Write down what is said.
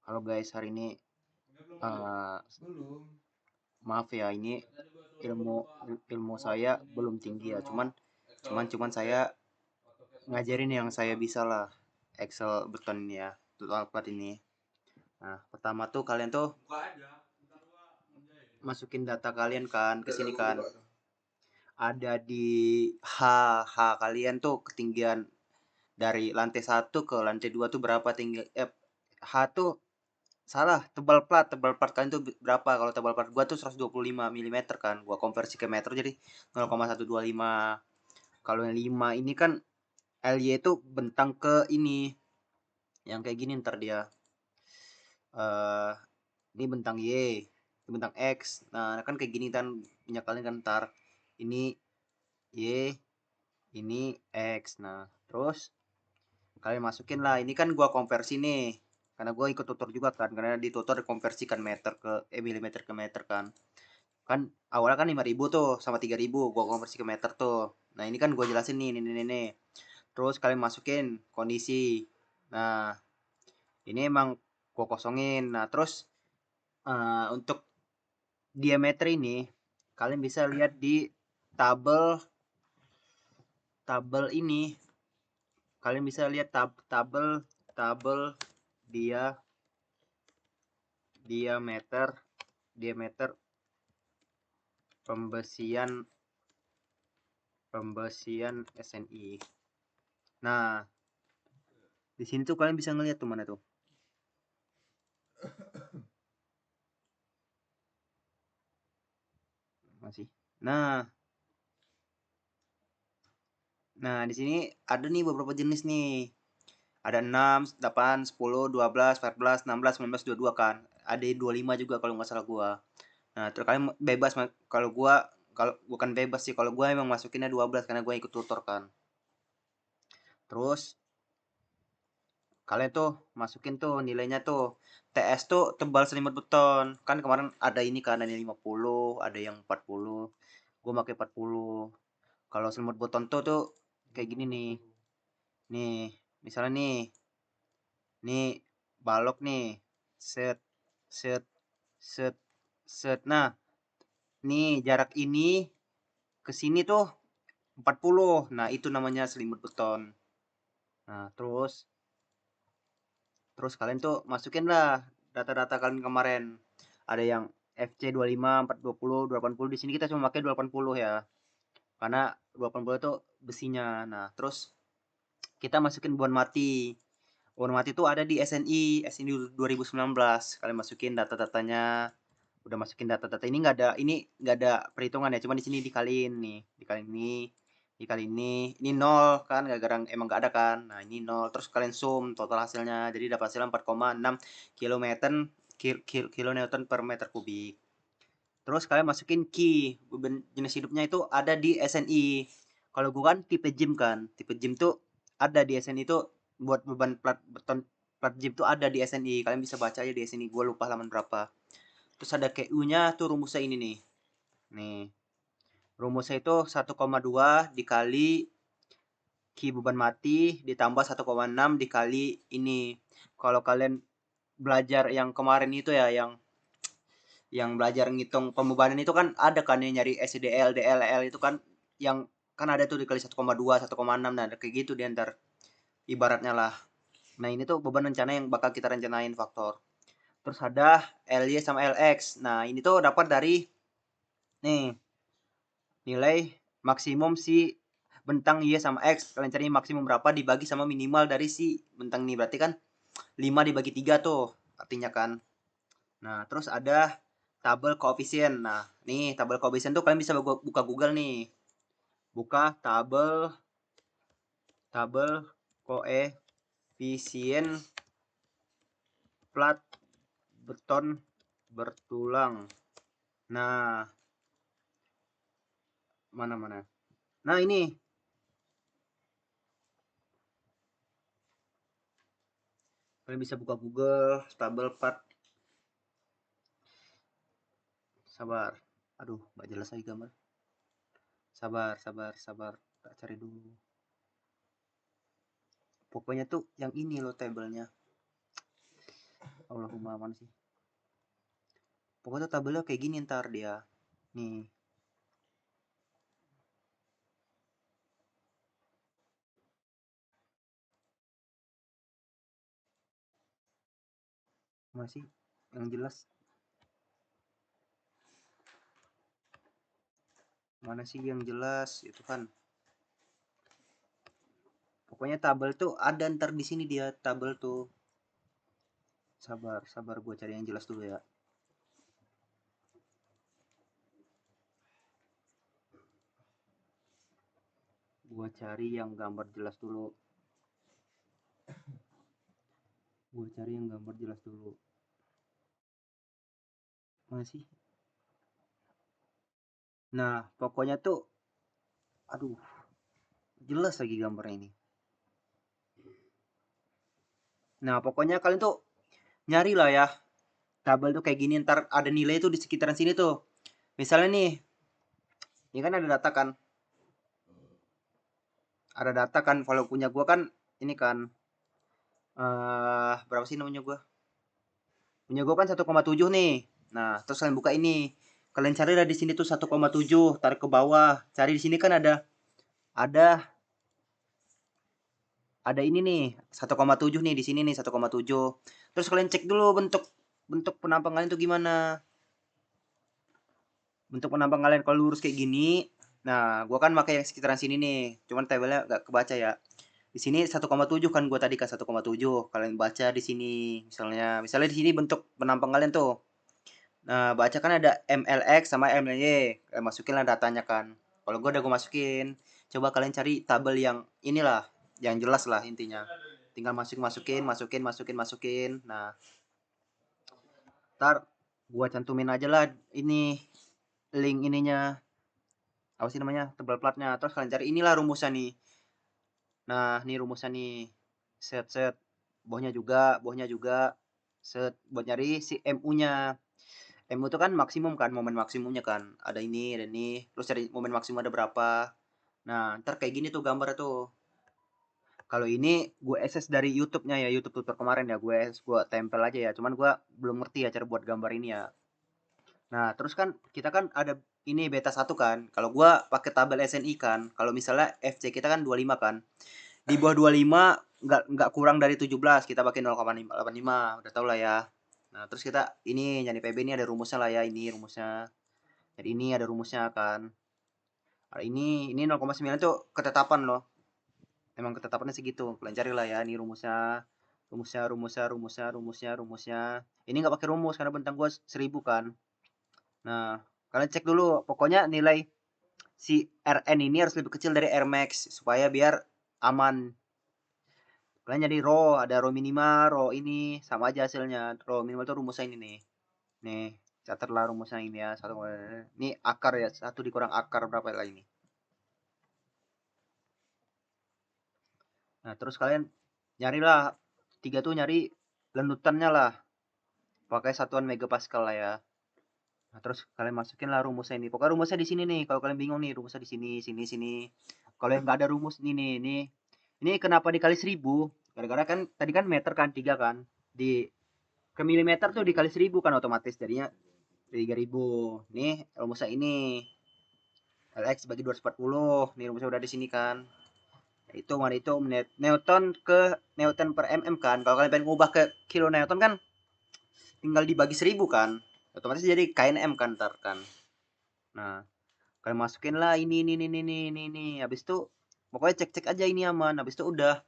Halo guys, hari ini eh, maaf ya, ini ilmu ilmu saya belum tinggi ya. Cuman saya ngajarin yang saya bisa lah. Excel button ini ya, total plat ini. Nah, pertama tuh kalian tuh masukin data kalian kan ke sini kan. Ada di H H kalian tuh ketinggian dari lantai satu ke lantai 2 tuh berapa tinggi H tuh salah, tebal plat kalian tuh berapa? Kalau tebal plat gua tuh 125 mm kan. Gua konversi ke meter jadi 0,125. Kalau yang 5 ini kan LY itu bentang ke ini. Yang kayak gini ntar dia. eh ini bentang Y, ini bentang X. Nah, kan kayak gini kan punya kalian kan ntar. Ini Y, ini X. Nah, terus kalian masukin lah. Ini kan gua konversi nih. Karena gua ikut tutor juga kan. Karena di tutor dikonversikan meter ke milimeter ke meter kan. Kan awalnya kan 5.000 tuh sama 3.000 gua konversi ke meter tuh. Nah, ini kan gua jelasin nih, nih. Terus kalian masukin kondisi. Nah, ini emang gua kosongin. Nah, terus untuk diameter ini kalian bisa lihat di tabel tabel ini. Kalian bisa lihat tabel tabel dia diameter diameter pembesian SNI. Nah, di sini tuh kalian bisa ngeliat tuh mana tuh. Masih. Nah, di sini ada nih beberapa jenis nih. Ada 6, 8, 10, 12, 14, 16, 19, 22 kan. Ada 25 juga kalau nggak salah gua. Nah, terus kalian bebas kalau gua kalau bukan bebas sih, kalau gua emang masukinnya 12 karena gua ikut tutor kan. Terus kalian tuh masukin tuh nilainya tuh. TS tuh tebal selimut beton. Kan kemarin ada ini kan, ada yang 50, ada yang 40. Gua pakai 40. Kalau selimut beton tuh kayak gini nih. Nih, misalnya nih balok nih. Set, set, set, set. Nah, nih jarak ini ke sini tuh 40. Nah, itu namanya selimut beton. Nah, terus kalian tuh masukin lah data-data kalian kemarin. Ada yang FC 25, 420, 280. Di sini kita cuma pakai 280 ya. Karena 280 itu besinya. Nah, terus kita masukin buan mati. Buan mati itu ada di SNI 2019. Kalian masukin data-datanya. Udah masukin data-data ini nggak ada perhitungan ya, cuma di sini dikaliin nih, dikali ini nol kan, gara-gara emang nggak ada kan. Nah, ini nol, terus kalian sum total hasilnya, jadi dapat hasilnya 4,6 kilometer kilonewton per meter kubik. Terus kalian masukin key, jenis hidupnya itu ada di SNI. Kalau gue kan tipe gym kan, tipe gym tuh ada di SNI tuh, buat beban plat beton plat gym tuh ada di SNI. Kalian bisa baca aja di SNI, gue lupa halaman berapa. Terus ada QU-nya tuh rumusnya ini nih. Nih, rumusnya itu 1,2 dikali Q beban mati ditambah 1,6 dikali ini. Kalau kalian belajar yang kemarin itu ya, yang belajar ngitung pembebanan itu kan ada kan yang nyari SDL, DLL itu kan, yang kan ada tuh dikali 1,2, 1,6. Nah, kayak gitu di antar ibaratnya lah. Nah, ini tuh beban rencana yang bakal kita rencanain faktor. Terus ada LY sama LX. Nah, ini tuh dapat dari nih nilai maksimum si bentang Y sama X. Kalian cari maksimum berapa dibagi sama minimal dari si bentang ini. Berarti kan 5 dibagi 3 tuh artinya kan. Nah, terus ada tabel koefisien. Nah, nih tabel koefisien tuh kalian bisa buka Google nih. Buka tabel koefisien plat beton bertulang. Nah, mana? Nah, ini kalian bisa buka Google tabel plat. Sabar. Aduh, nggak jelas lagi gambar. Sabar. Tak cari dulu. Pokoknya tuh yang ini loh tabelnya. Allahumma aman sih. Pokoknya tabelnya kayak gini ntar dia. Nih. Masih yang jelas. Mana sih yang jelas itu kan. Pokoknya tabel tuh ada ntar di sini dia tabel tuh. Sabar, sabar gue cari yang jelas dulu ya. Gue cari yang gambar jelas dulu. Gue cari yang gambar jelas dulu. Masih. Nah, pokoknya tuh aduh, jelas lagi gambarnya ini. Nah, pokoknya kalian tuh nyari lah ya. Tabel tuh kayak gini ntar ada nilai tuh di sekitaran sini tuh. Misalnya nih, ini kan ada data kan. Ada data kan kalau punya gua kan ini kan berapa sih namanya gua? Punya gua kan 1,7 nih. Nah, terus kalian buka ini. Kalian cari lah di sini tuh 1,7, tarik ke bawah. Cari di sini kan ada ada ini nih 1,7 nih di sini nih 1,7. Terus kalian cek dulu bentuk bentuk penampangan itu gimana. Bentuk penampangan kalian kalau lurus kayak gini. Nah, gua kan pakai yang sekitaran sini nih. Cuman tabelnya nggak kebaca ya. Di sini 1,7 kan gua tadi kan 1,7. Kalian baca di sini misalnya di sini bentuk penampang kalian tuh. Nah, baca kan ada MLX sama MLY. Kalian masukin lah datanya kan. Kalau gua masukin. Coba kalian cari tabel yang inilah, yang jelas lah intinya. Tinggal masukin. Nah, ntar gua cantumin aja lah ini link ininya. Apa sih namanya? Tebal platnya. Terus kalian cari inilah rumusnya nih. Nah, ini rumusnya nih. Set. Bawahnya juga. Set. Buat nyari si MU-nya. MU itu kan maksimum kan, momen maksimumnya kan. Ada ini. Terus cari momen maksimum ada berapa. Nah, ntar kayak gini tuh gambar tuh. Kalau ini gue access dari YouTube-nya ya, YouTube tutor kemarin ya. Gue tempel aja ya. Cuman gue belum ngerti ya cara buat gambar ini ya. Nah, terus kan kita kan ada ini beta 1 kan. Kalau gua pakai tabel SNI kan. Kalau misalnya FC kita kan 25 kan. Di bawah 25 nggak kurang dari 17, kita pakai 0,85. Udah tau lah ya. Nah, terus kita ini nyari PB ini ada rumusnya lah ya, ini rumusnya. Jadi ini ada rumusnya kan. Nah, ini 0,9 itu ketetapan loh. Emang ketetapannya segitu. Kalian cari lah ya, ini rumusnya. Rumusnya. Ini nggak pakai rumus karena bentang gua 1000 kan. Nah, kalian cek dulu. Pokoknya nilai si Rn ini harus lebih kecil dari Rmax supaya biar aman. Kalian jadi ada rho minima, rho ini sama aja hasilnya. Rho minimal itu rumusnya ini nih. Nih, catatlah rumusnya ini ya. Ini akar ya, 1 dikurang akar berapa lah ini. Nah, terus kalian nyarilah 3 tuh nyari lenutannya lah. Pakai satuan megapascal lah ya. Nah, terus kalian masukin lah rumusnya ini. Pokoknya rumusnya di sini nih. Kalau kalian bingung nih, rumusnya di sini. Kalau yang nggak ada rumus nih. Ini kenapa dikali 1000? Gara-gara kan tadi kan meter kan 3 kan. Di ke milimeter tuh dikali 1000 kan otomatis jadinya 3000. Nih rumusnya ini. Lx bagi 240. Nih rumusnya udah di sini kan. Itu mana itu Newton ke Newton per mm kan. Kalau kalian pengen ngubah ke kilonewton kan tinggal dibagi 1000 kan. Otomatis jadi kNm kan ntar kan. Nah, kalian masukin lah ini. Habis itu pokoknya cek aja ini aman. Habis itu udah